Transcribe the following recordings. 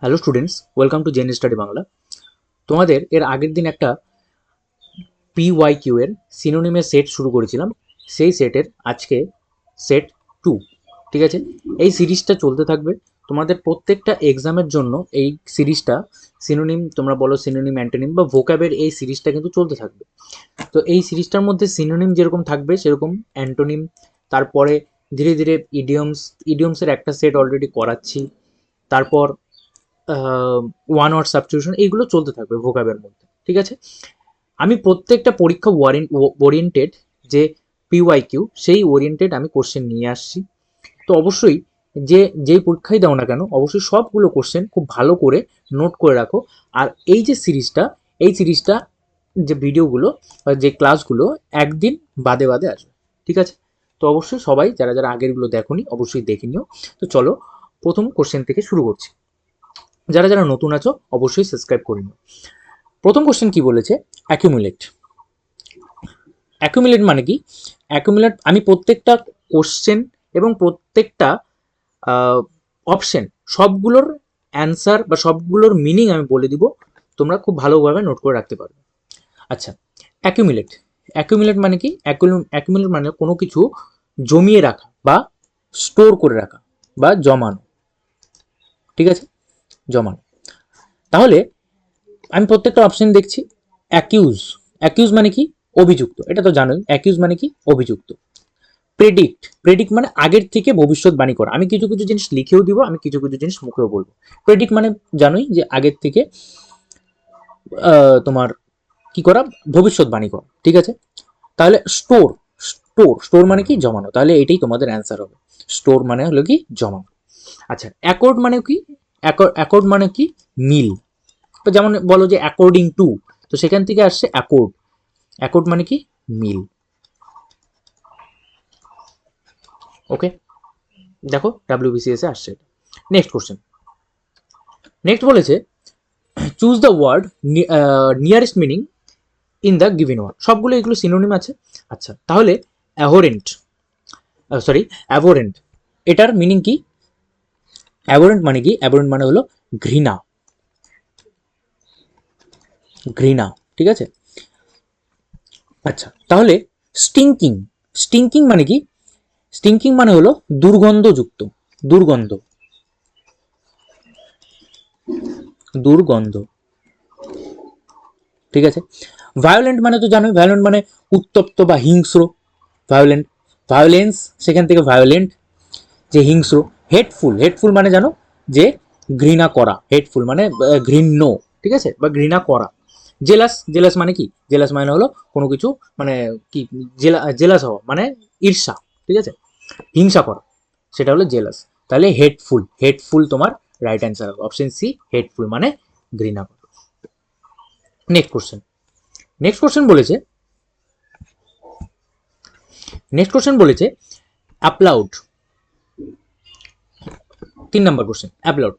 Hello students, welcome to Gen Study Bangla. তোমাদের এর আগের দিন একটা PYQ এর সিনোনিমের সেট শুরু করেছিলাম। সেই সেটের আজকে সেট 2, ঠিক আছে। এই সিরিজটা চলতে থাকবে তোমাদের প্রত্যেকটা এক্সামের জন্য। এই সিরিজটা সিনোনিম, তোমরা বলো সিনোনিম, অ্যান্টোনিম বা ভোকাবের, এই সিরিজটা কিন্তু চলতে থাকবে। তো এই সিরিজটার মধ্যে সিনোনিম যেরকম থাকবে সেরকম অ্যান্টোনিম, তারপরে ধীরে ধীরে ইডিয়মসের একটা সেট অলরেডি করাচ্ছি। তারপর ওয়ান ওয়ার্ড সাবস্টিটিউশন, এইগুলো চলতে থাকবে ভোকাবের মধ্যে, ঠিক আছে। আমি প্রত্যেকটা পরীক্ষা ওরিয়েন্টেড যে PYQ, সেই ওরিয়েন্টেড আমি কোশ্চেন নিয়ে আসছি। তো অবশ্যই যেই পরীক্ষাই দাও না কেন, অবশ্যই সবগুলো কোশ্চেন খুব ভালো করে নোট করে রাখো। আর এই যে সিরিজটা, এই সিরিজটা যে ভিডিওগুলো, যে ক্লাসগুলো একদিন বাদে বাদে আসবে, ঠিক আছে। তো অবশ্যই সবাই যারা যারা আগেরগুলো দেখোনি অবশ্যই দেখে নিও। তো চলো প্রথম কোশ্চেন থেকে শুরু করছি। যারা যারা নতুন আছো অবশ্যই সাবস্ক্রাইব করে নিও। প্রথম কোশ্চেন কি বলেছে? অ্যাকুমুলেট। অ্যাকুমুলেট মানে কি? অ্যাকুমুলেট, আমি প্রত্যেকটা কোশ্চেন এবং প্রত্যেকটা অপশন, সবগুলোর অ্যান্সার বা সবগুলোর মিনিং আমি বলে দিব, তোমরা খুব ভালোভাবে নোট করে রাখতে পারবে। আচ্ছা, অ্যাকুমুলেট। অ্যাকুমুলেট মানে কি? অ্যাকুমুলেট মানে কোনো কিছু জমিয়ে রাখা বা স্টোর করে রাখা বা জমানো, ঠিক আছে, জমানো। তাহলে আমি প্রত্যেকটা অপশন দেখছি। অ্যাকিউজ, অ্যাকিউজ মানে কি? অভিযুক্ত, এটা তো জানোই। অ্যাকিউজ মানে কি? অভিযুক্ত। প্রেডিক্ট, প্রেডিক্ট মানে আগের থেকে ভবিষ্যৎবাণী করা। আমি কিছু কিছু জিনিস লিখেও দিব, আমি কিছু কিছু জিনিস মুখেও বলবো। প্রেডিক্ট মানে জানোই যে আগের থেকে তোমার কি করা? ভবিষ্যৎবাণী করা, ঠিক আছে। তাহলে স্টোর, স্টোর স্টোর মানে কি? জমানো। তাহলে এটাই তোমাদের অ্যান্সার হবে। স্টোর মানে হলো কি? জমানো। আচ্ছা, অ্যাকর্ড মানে কি? অ্যাকর্ড মানে কি? মিল। যেমন বলো যে অ্যাকর্ডিং টু, তো সেখান থেকে আসছে অ্যাকর্ড। অ্যাকর্ড মানে কি? মিল। ওকে, দেখো WBCS এ আসছে। Next question. নেক্সট বলেছে choose the word nearest meaning in the given word. সবগুলো এগুলো সিনোনিম আছে। আচ্ছা, তাহলে অ্যাভোরেন্ট, সরি অ্যাভোরেন্ট, এটার মিনিং কি? অ্যাভোরেন্ট মানে কি? অ্যাভোরেন্ট মানে হলো ঘৃণা, ঘৃণা, ঠিক আছে। আচ্ছা, তাহলে স্টিঙ্কিং, স্টিঙ্কিং মানে কি? স্টিঙ্কিং মানে হলো দুর্গন্ধযুক্ত, দুর্গন্ধ, দুর্গন্ধ, ঠিক আছে। ভায়োলেন্ট মানে তো জানোই, ভায়োলেন্ট মানে উত্তপ্ত বা হিংস্র। ভায়োলেন্ট, ভায়োলেন্স, সেখান থেকে ভায়োলেন্ট, যে হিংস্র। হেটফুল, হেটফুল মানে জানো যে ঘৃণা করা। হেটফুল মানে ঘৃণ্য, ঠিক আছে, বা ঘৃণা করা। জেলাস, জেলাস মানে কি? জেলাস মানে হলো কোনো কিছু মানে কি, জেলাস হওয়া মানে ঈর্ষা, ঠিক আছে, হিংসা করা, সেটা হলো জেলাস। তাহলে হেটফুল, হেটফুল তোমার রাইট অ্যান্সার হবে অপশন সি, হেটফুল মানে ঘৃণা করা। Next question. নেক্সট কোশ্চেন বলেছে, নেক্সট কোশ্চেন বলেছে অ্যাপ্লাউড। 3 নম্বর কোশ্চেন, অ্যাপ্লাউড।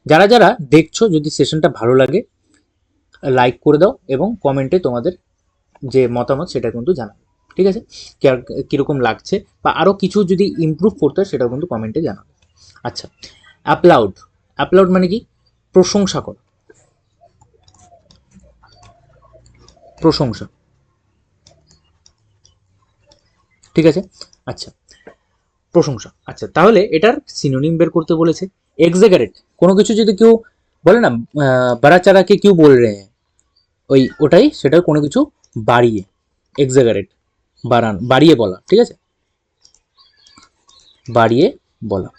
যারা যারা দেখছো, যদি সেশনটা ভালো লাগে লাইক করে দাও এবং কমেন্টে তোমাদের যে মতামত সেটা কিন্তু জানাবে, ঠিক আছে। কীরকম লাগছে বা আরও কিছু যদি ইমপ্রুভ করতে হয় সেটাও কিন্তু কমেন্টে জানাবে। আচ্ছা, অ্যাপ্লাউড, অ্যাপ্লাউড মানে কি? প্রশংসা করা, প্রশংসা, ঠিক আছে। আচ্ছা, প্রশংসা। আচ্ছা, তাহলে এটার সিনোনিম বের করতে বলেছে। এক্সাগারেট, কোনো কিছু যদি কেউ বলে না বাড়া চারাকে কেউ বল রে, ওই ওটাই, সেটা কোনো কিছু বাড়িয়ে, এক্সাগারেট, বাড়ান, বাড়িয়ে বলা, ঠিক আছে, বাড়িয়ে বলা।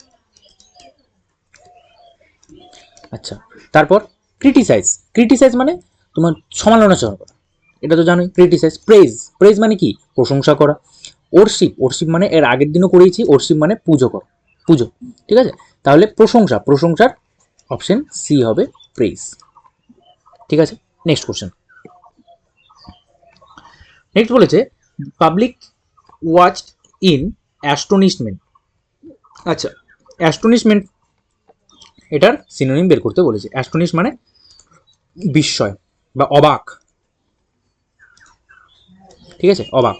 আচ্ছা, তারপর ক্রিটিসাইজ, ক্রিটিসাইজ মানে তোমার সমালোচনা করা, এটা তো জানোই। ক্রিটিসাইজ। প্রেজ, প্রেজ মানে কি? প্রশংসা করা। ওরশিপ, ওরশিপ মানে এর আগের দিনও করেছি, ওরশিপ মানে পুজো করা, পুজো, ঠিক আছে। তাহলে প্রশংসা, প্রশংসার অপশন সি হবে প্রেজ, ঠিক আছে। Next question. নেক্সট বলেছে পাবলিক ওয়াচ ইন অ্যাস্টনিশমেন্ট। আচ্ছা, অ্যাস্টনিশমেন্ট, এটার সিনোনিম বের করতে বলেছে। অ্যাস্টনিশ মানে বিস্ময় বা অবাক, ঠিক আছে, অবাক।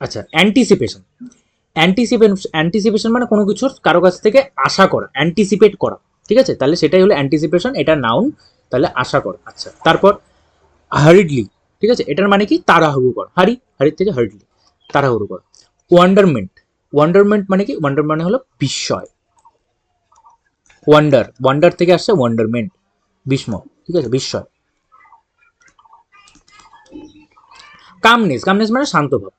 আচ্ছা, অ্যান্টিসিপেশন, অ্যান্টিসিপেশন মানে কোনো কিছুর কারো কাছ থেকে আশা করা, অ্যান্টিসিপেট করা, ঠিক আছে, তাহলে সেটাই হলো অ্যান্টিসিপেশন, এটা নাউন, তাহলে আশা কর। আচ্ছা, তারপর হারিডলি, ঠিক আছে, এটার মানে কি তাড়াহুড়ো কর, হারির থেকে হারিডলি, তাড়াহুড়ো কর। ওয়ান্ডারমেন্ট, ওয়ান্ডারমেন্ট মানে কি, ওয়ান্ডার মানে হলো বিস্ময়, ওয়ান্ডার, ওয়ান্ডার থেকে আসছে ওয়ান্ডারমেন্ট, বিস্ময়, ঠিক আছে, বিস্ময়। কামনেস, কামনেস মানে শান্ত ভাব,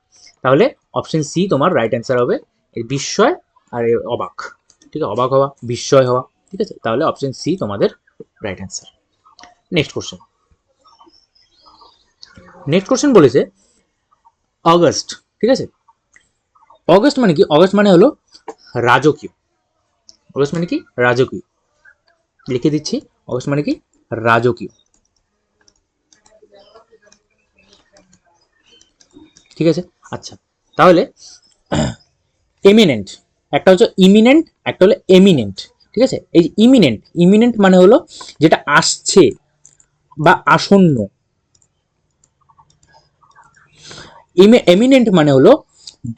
তাহলে অপশন সি তোমার রাইট অ্যান্সার হবে, এই বিস্ময় আর অবাক, ঠিক আছে, অবাক হওয়া, বিস্ময় হওয়া, ঠিক আছে, তাহলে অপশন সি তোমাদের right answer. Next question, next question বলেছে অগস্ট, ঠিক আছে, অগস্ট মানে কি, অগস্ট মানে হলো রাজকীয়, অগস্ট মানে কি রাজকীয়, লিখে দিচ্ছি, অগস্ট মানে কি রাজকীয়, ঠিক আছে। আচ্ছা, তাহলে এমিনেন্ট, একটা হচ্ছে ইমিনেন্ট, একটা হলো এমিনেন্ট, ঠিক আছে। এই ইমিনেন্ট, ইমিনেন্ট মানে হলো যেটা আসছে বা আসন্ন, এমিনেন্ট মানে হলো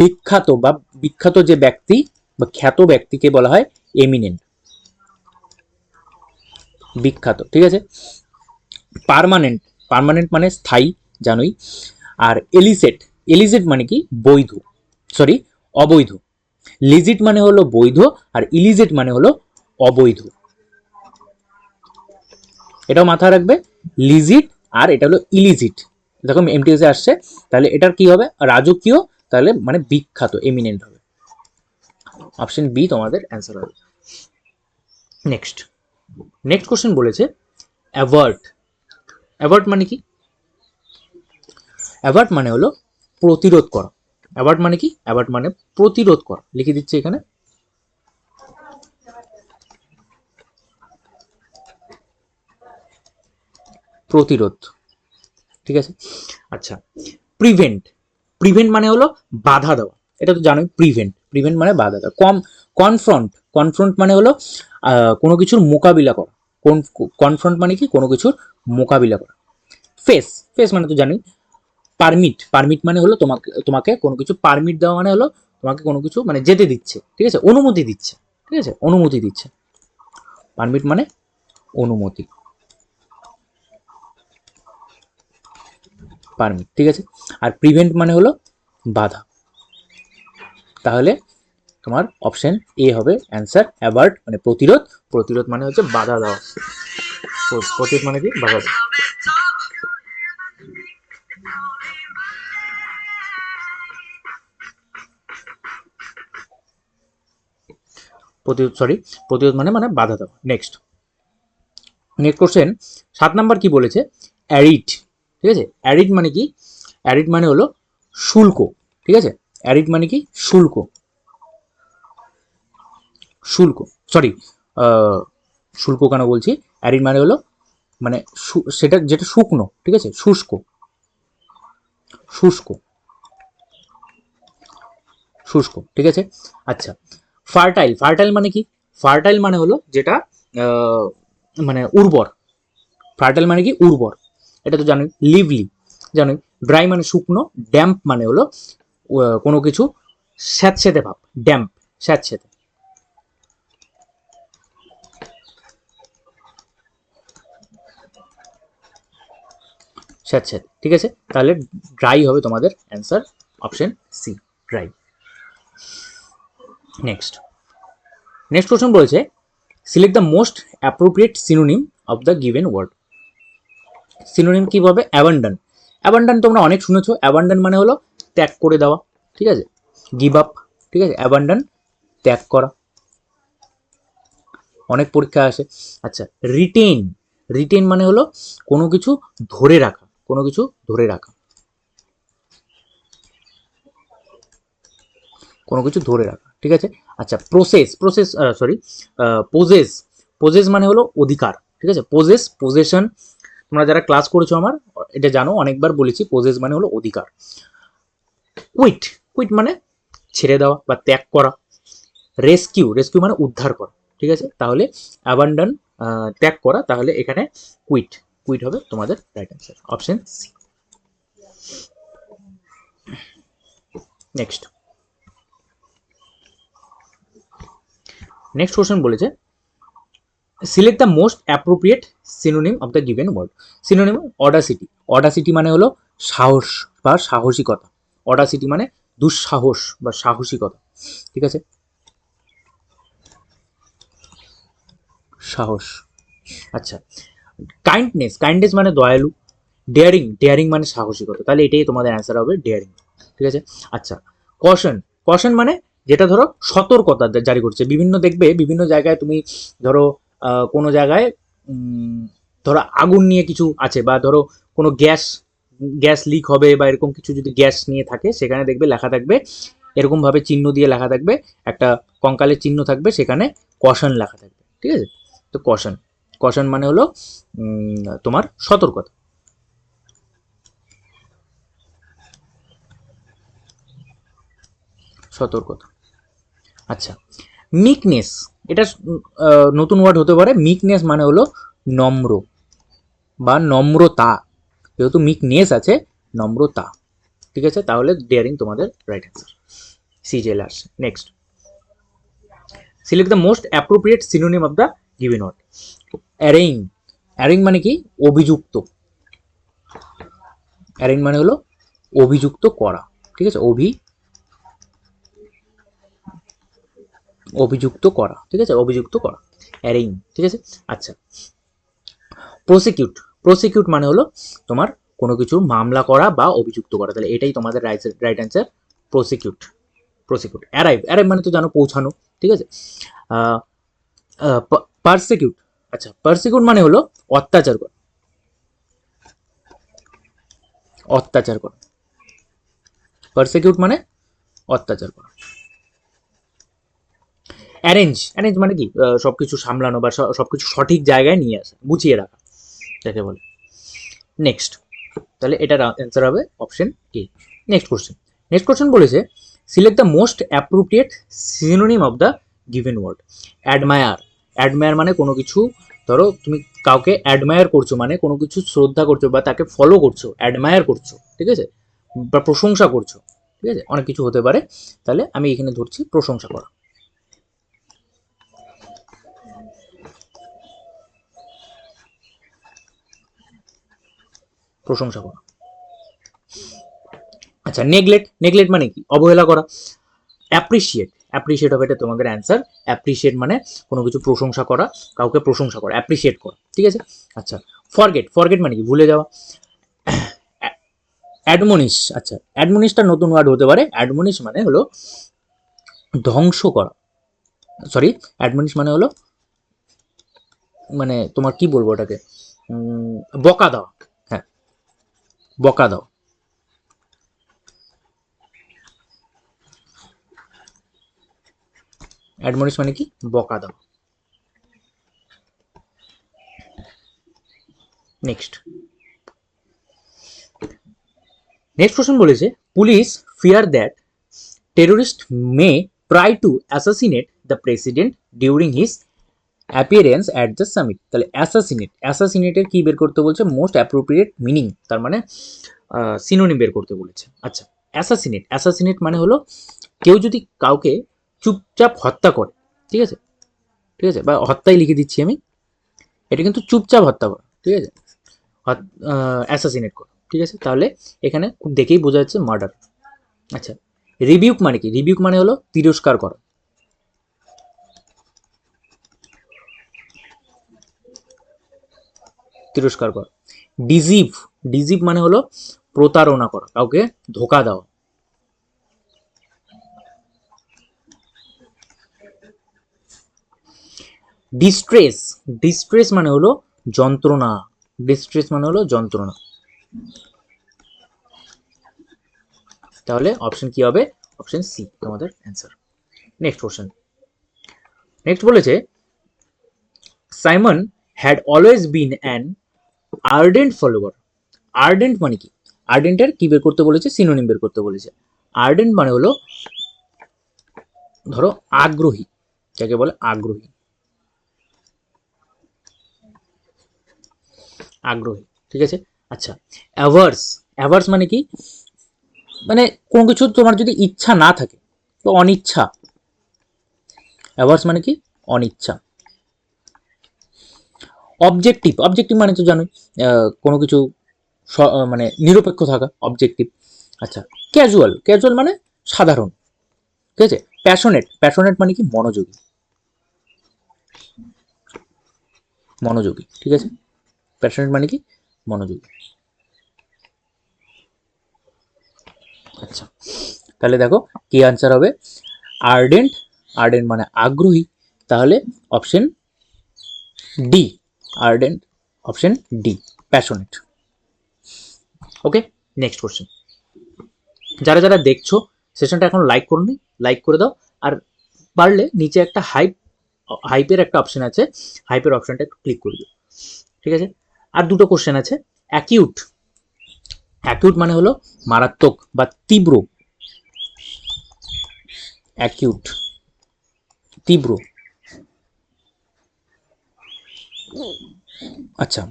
বিখ্যাত বা বিখ্যাত যে ব্যক্তি বা খ্যাত ব্যক্তিকে বলা হয় এমিনেন্ট, বিখ্যাত, ঠিক আছে। পার্মানেন্ট, পার্মানেন্ট মানে স্থায়ী, জানোই। আর এলিসেট, এলিসেট মানে কি বৈধ, সরি অবৈধ, লিজিট মানে হলো বৈধ, আর ইলিজিট মানে হলো অবৈধ, এটাও মাথায় রাখবে, লিজিট আর এটা হলো ইলিজিট, দেখো এমটিএসে আসছে, তাহলে এটার কি হবে রাজকীয়, তাহলে মানে বিখ্যাত, এমিনেন্ট হবে, অপশন বি তোমাদের অ্যান্সার হবে। নেক্সট, নেক্সট কোশ্চেন বলেছে অ্যাভার্ট, অ্যাভার্ট মানে কি, অ্যাভার্ট মানে হলো প্রতিরোধ করা, অ্যাভার্ট মানে কি, অ্যাভার্ট মানে প্রতিরোধ করা, লিখে দিচ্ছি এখানে, প্রতিরোধ, ঠিক আছে। আচ্ছা, প্রিভেন্ট, প্রিভেন্ট মানে হলো বাধা দেওয়া, এটা তো জানোই, প্রিভেন্ট, প্রিভেন্ট মানে বাধা দেওয়া। কনফ্রন্ট, কনফ্রন্ট মানে হলো কোনো কিছুর মোকাবিলা করা, কনফ্রন্ট মানে কি কোনো কিছুর মোকাবিলা করা। ফেস, ফেস মানে তো জানি। পারমিট, পারমিট মানে হলো তোমাকে তোমাকে কোনো কিছু পারমিট দেওয়া, মানে হলো তোমাকে কোনো কিছু মানে যেতে দিচ্ছে, ঠিক আছে, অনুমতি দিচ্ছে, ঠিক আছে, অনুমতি দিচ্ছে, পারমিট মানে অনুমতি, পারমিট, ঠিক আছে। আর প্রিভেন্ট মানে হলো বাধা, তাহলে তোমার অপশন এ হবে অ্যান্সার, অ্যাভার্ট মানে প্রতিরোধ, প্রতিরোধ মানে হচ্ছে বাধা দেওয়া, প্রতিরোধ মানে কি বাধা দেওয়া। প্রতিরোধ, সরি প্রতিরোধ মানে মানে বাধা দেওয়া। নেক্সট, নেক্সট কোশ্চেন 7 নাম্বার কি বলেছে, অ্যারিড, ঠিক আছে, অ্যারিড মানে কি, অ্যারিড মানে হলো শুল্ক, ঠিক আছে, অ্যারিড মানে কি শুল্ক, শুল্ক, সরি শুল্ক কেন বলছি, অ্যারিড মানে হলো মানে সেটা যেটা শুকনো, ঠিক আছে, শুষ্ক, শুষ্ক, শুষ্ক, ঠিক আছে। আচ্ছা, ফার্টাইল, ফার্টাইল মানে কি, ফার্টাইল মানে হলো যেটা মানে উর্বর, ফার্টাইল মানে কি উর্বর, এটা তো জানোই। লিভলি জানোই। ড্রাই মানে শুকনো, ড্যাম্প মানে হলো কোনো কিছু স্যাঁতসেঁতে ভাব, ড্যাম্প, স্যাঁতসেঁতে, স্যাঁতসেঁতে, ঠিক আছে, তাহলে ড্রাই হবে তোমাদের answer, option C, dry. Next, next question বলেছে select the most appropriate synonym of the given word. Synonym কি পাবে, অ্যাবান্ডন, অ্যাবান্ডন তোমরা অনেক শুনেছো, অ্যাবান্ডন মানে হলো ত্যাগ করে দেওয়া, ঠিক আছে, গিভ আপ, ঠিক আছে, অ্যাবান্ডন ত্যাগ করা, অনেক পরীক্ষা আসে। আচ্ছা, রিটেইন, রিটেইন মানে হলো কোনো কিছু ধরে রাখা, কোনো কিছু ধরে রাখা, কোনো কিছু ধরে রাখা, ঠিক আছে। আচ্ছা, process, process sorry poses, poses মানে হলো অধিকার, ঠিক আছে, পোজেস, পোজেশন, তোমরা যারা ক্লাস করেছো আমার এটা জানো, অনেকবার বলেছি, পোজেস মানে হলো অধিকার। কুইট, কুইট মানে ছেড়ে দেওয়া বা ত্যাগ করা। রেস্কিউ, রেস্কিউ মানে উদ্ধার করা, ঠিক আছে, তাহলে অ্যাবান্ডন ত্যাগ করা, তাহলে এখানে কুইট, কুইট হবে তোমাদের right answer, option C. Next, next question বলেছে select the most appropriate synonym of the given word. Synonym audacity. Audacity মানে হলো সাহস বা সাহসিকতা। অডাসিটি মানে দুঃসাহস বা সাহসিকতা, ঠিক আছে, সাহস। আচ্ছা, কাইন্ডনেস, কাইন্ডনেস মানে দয়ালু। ডেয়ারিং, ডেয়ারিং মানে সাহসিকতা, তাহলে এটাই তোমাদের অ্যান্সার হবে ডেয়ারিং, ঠিক আছে। আচ্ছা, কশন, কশন মানে যেটা ধরো সতর্কতা জারি করছে। বিভিন্ন দেখবে বিভিন্ন জায়গায় তুমি ধরো কোনো জায়গায় ধরো আগুন নিয়ে কিছু আছে, বা ধরো কোনো গ্যাস গ্যাস লিক হবে বা এরকম কিছু যদি গ্যাস নিয়ে থাকে, সেখানে দেখবে লেখা থাকবে এরকম ভাবে চিহ্ন দিয়ে লেখা থাকবে, একটা কঙ্কালের চিহ্ন থাকবে, সেখানে কশন লেখা থাকবে, ঠিক আছে। তো কশন, কশন মানে হলো তোমার সতর্কতা। সতর্কতা। আচ্ছা, মিকনেস, এটা নতুন ওয়ার্ড হতে পারে। মিকনেস মানে হলো নম্র বা নম্রতা, যেহেতু মিকনেস আছে, নম্রতা, ঠিক আছে। তাহলে ডেয়ারিং তোমাদের রাইট অ্যান্সার, সি চলে আসছে। Next, select the most appropriate synonym of the given word. Arraign, arraign মানে কি? অভিযুক্ত। অ্যারেইং মানে হলো অভিযুক্ত করা, ঠিক আছে, অভিযুক্ত করা, ঠিক আছে, অভিযুক্ত করা, অ্যারেইং, ঠিক আছে। আচ্ছা, প্রসিকিউট, প্রসিকিউট মানে হলো তোমার কোনো কিছু মামলা করা বা অভিযুক্ত করা, তাহলে এটাই তোমাদের right answer, prosecute, prosecute. Arrive, arrive মানে তো জানো পৌঁছানো, ঠিক আছে। পারসিকিউট, আচ্ছা, পারসিকিউট মানে হলো অত্যাচার করা, অত্যাচার করা, পারসিকিউট মানে অত্যাচার করা। অ্যারেঞ্জ, অ্যারেঞ্জ মানে কি? সবকিছু সামলানো বা সবকিছু সঠিক জায়গায় নিয়ে আসা, গুছিয়ে রাখা, যাকে বলে। নেক্সট, তাহলে এটার অ্যান্সার হবে option A. Next question, next question বলেছে select the most appropriate synonym of the given word. Admire, admire মানে কোনো কিছু ধরো তুমি কাউকে অ্যাডমায়ার করছো, মানে কোনো কিছু শ্রদ্ধা করছো বা তাকে ফলো করছো, অ্যাডমায়ার করছো, ঠিক আছে, বা প্রশংসা করছো, ঠিক আছে, অনেক কিছু হতে পারে। তাহলে আমি এখানে ধরছি প্রশংসা করা, প্রশংসা করা। আচ্ছা, নেগলেক্ট, নেগলেক্ট মানে কি? অবহেলা করা। অ্যাপ্রিসিয়েট, অ্যাপ্রিসিয়েট হবে এটা তোমাদের অ্যান্সার। অ্যাপ্রিসিয়েট মানে কোনো কিছু প্রশংসা করা, কাউকে প্রশংসা করা, অ্যাপ্রিসিয়েট করা, ঠিক আছে। আচ্ছা, ফরগেট, ফরগেট মানে কি? ভুলে যাওয়া। অ্যাডমনিশ, আচ্ছা, অ্যাডমনিশটা নতুন ওয়ার্ড হতে পারে। অ্যাডমনিশ মানে হলো ধ্বংস করা, সরি, অ্যাডমনিশ মানে হলো মানে তোমার কি বলবো ওটাকে, বকা দাও, হ্যাঁ, বকা দাও। অ্যাডমনিশ মানে কি? বকা দাও। নেক্সট, নেক্সট কোশ্চেন বলেছে police fear that terrorist may try to assassinate the president during his appearance at the summit. তাহলে অ্যাসাসিনেট, অ্যাসাসিনেটের কি বের করতে বলছে? মোস্ট অ্যাপ্রোপ্রিয়েট মিনিং, তার মানে সিনোনিম বের করতে বলেছে। আচ্ছা, অ্যাসাসিনেট, অ্যাসাসিনেট মানে হলো কেউ যদি কাউকে চুপচাপ হত্যা করে, ঠিক আছে, ঠিক আছে, বা হত্যাই লিখে দিচ্ছি আমি, এটা কিন্তু চুপচাপ হত্যা করা, ঠিক আছে, অ্যাসাসিনেট করা, ঠিক আছে। তাহলে এখানে খুব দেখেই বোঝা যাচ্ছে মার্ডার। আচ্ছা, রিবিউক মানে কি? রিবিউক মানে হলো তিরস্কার করা, তিরস্কার করা। ডিজিভ, ডিজিভ মানে হলো প্রতারণা করা, কাউকে ধোকা দেওয়া। ডিস্ট্রেস, ডিস্ট্রেস মানে হলো যন্ত্রণা, ডিস্ট্রেস মানে হলো যন্ত্রণা। তাহলে অপশন কি হবে? অপশন সি তোমাদের অ্যান্সার। নেক্সট কোশ্চেন, নেক্সট বলেছে Simon had always been an ardent follower. Ardent মানে কি? আর্ডেন্টের কি বের করতে বলেছে? সিনোনিম বের করতে বলেছে। আর্ডেন্ট মানে হলো ধরো আগ্রহী, যাকে বলে আগ্রহী, আগ্রহী, ঠিক আছে। আচ্ছা, অ্যাভার্স, অ্যাভার্স মানে কি? মানে কোনো কিছু তোমার যদি ইচ্ছা না থাকে, তো অনিচ্ছা। অ্যাভার্স মানে কি? অনিচ্ছা। অবজেক্টিভ, অবজেক্টিভ মানে তো জানোই কোনো কিছু মানে নিরপেক্ষ থাকা, অবজেক্টিভ। আচ্ছা, ক্যাজুয়াল, ক্যাজুয়াল মানে সাধারণ, ঠিক আছে। প্যাশনেট, প্যাশনেট মানে কি মনোযোগী, মনোযোগী, ঠিক আছে। প্যাশনেট মানে কি মনোযোগী। আচ্ছা, তাহলে দেখো কি আনসার হবে, আর্ডেন্ট, আর্ডেন্ট মানে আগ্রহী, তাহলে option D, ardent, option D, passionate. Okay, next question. যারা যারা দেখছো সেশনটা এখন লাইক করুন, লাইক করে দাও। আর পারলে নিচে একটা হাইপের একটা অপশন আছে, হাইপের অপশনটা একটু ক্লিক করে দিও, ঠিক আছে। আর দুটো কোশ্চেন আছে। অ্যাকিউট, অ্যাকিউট মানে হলো মারাত্মক বা তীব্র, অ্যাকিউট, তীব্র। আচ্ছা,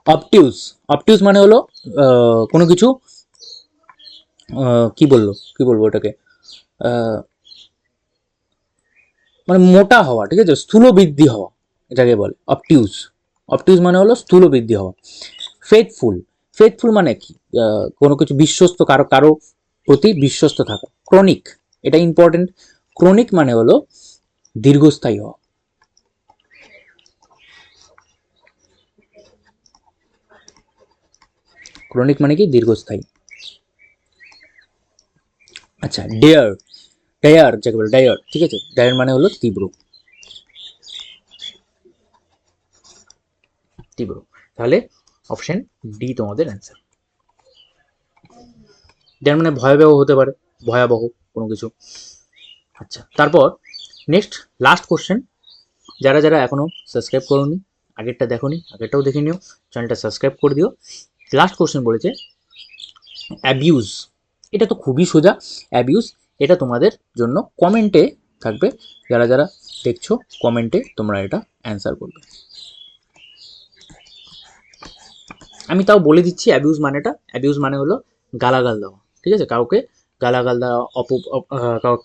অবটিউস, অবটিউস মানে হলো কোনো কিছু কি বলবো ওটাকে, মানে মোটা হওয়া, ঠিক আছে, স্থূল বৃদ্ধি হওয়া, এটাকে বলে অবটিউস। অবটিউস মানে হলো স্থূল বৃদ্ধি হওয়া। ফেথফুল, ফেথফুল মানে কি, কোনো কিছু বিশ্বস্ত, কারো কারো প্রতি বিশ্বস্ত থাকা। ক্রনিক, এটা ইম্পর্টেন্ট, ক্রনিক মানে হলো দীর্ঘস্থায়ী হওয়া। ক্রনিক মানে কি দীর্ঘস্থায়ী। আচ্ছা, ডেয়ার, ডায়ার যাকে বলে ডায়ার, ঠিক আছে, ডায়ার মানে হলো তীব্র, তীব্র। তাহলে অপশন ডি তোমাদের অ্যান্সার। যার মানে ভয়াবহ হতে পারে, ভয়াবহ কোনো কিছু। আচ্ছা, তারপর নেক্সট লাস্ট কোশ্চেন। যারা যারা এখনো সাবস্ক্রাইব করোনি, আগেরটা দেখোনি, আগেরটাও দেখে নিও, চ্যানেলটা সাবস্ক্রাইব করে দিও। লাস্ট কোশ্চেন বলেছে অ্যাবিউজ, এটা তো খুবই সোজা। অ্যাবিউজ, এটা তোমাদের জন্য কমেন্টে থাকবে, যারা যারা দেখছো কমেন্টে তোমরা এটা অ্যান্সার করবে। আমি তাও বলে দিচ্ছি অ্যাবিউজ মানেটা। অ্যাবিউজ মানে হলো গালাগাল দেওয়া, ঠিক আছে, কাউকে গালাগাল দেওয়া,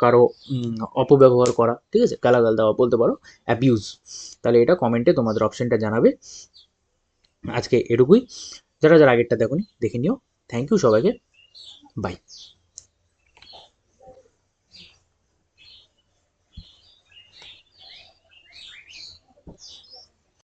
কারো অপব্যবহার করা, ঠিক আছে, গালাগাল দেওয়া বলতে পারো অ্যাবিউজ। তাহলে এটা কমেন্টে তোমাদের অপশনটা জানাবে। আজকে এটুকুই। যারা যারা আগেরটা দেখোনি দেখে নিও। থ্যাংক ইউ সবাইকে, বাই।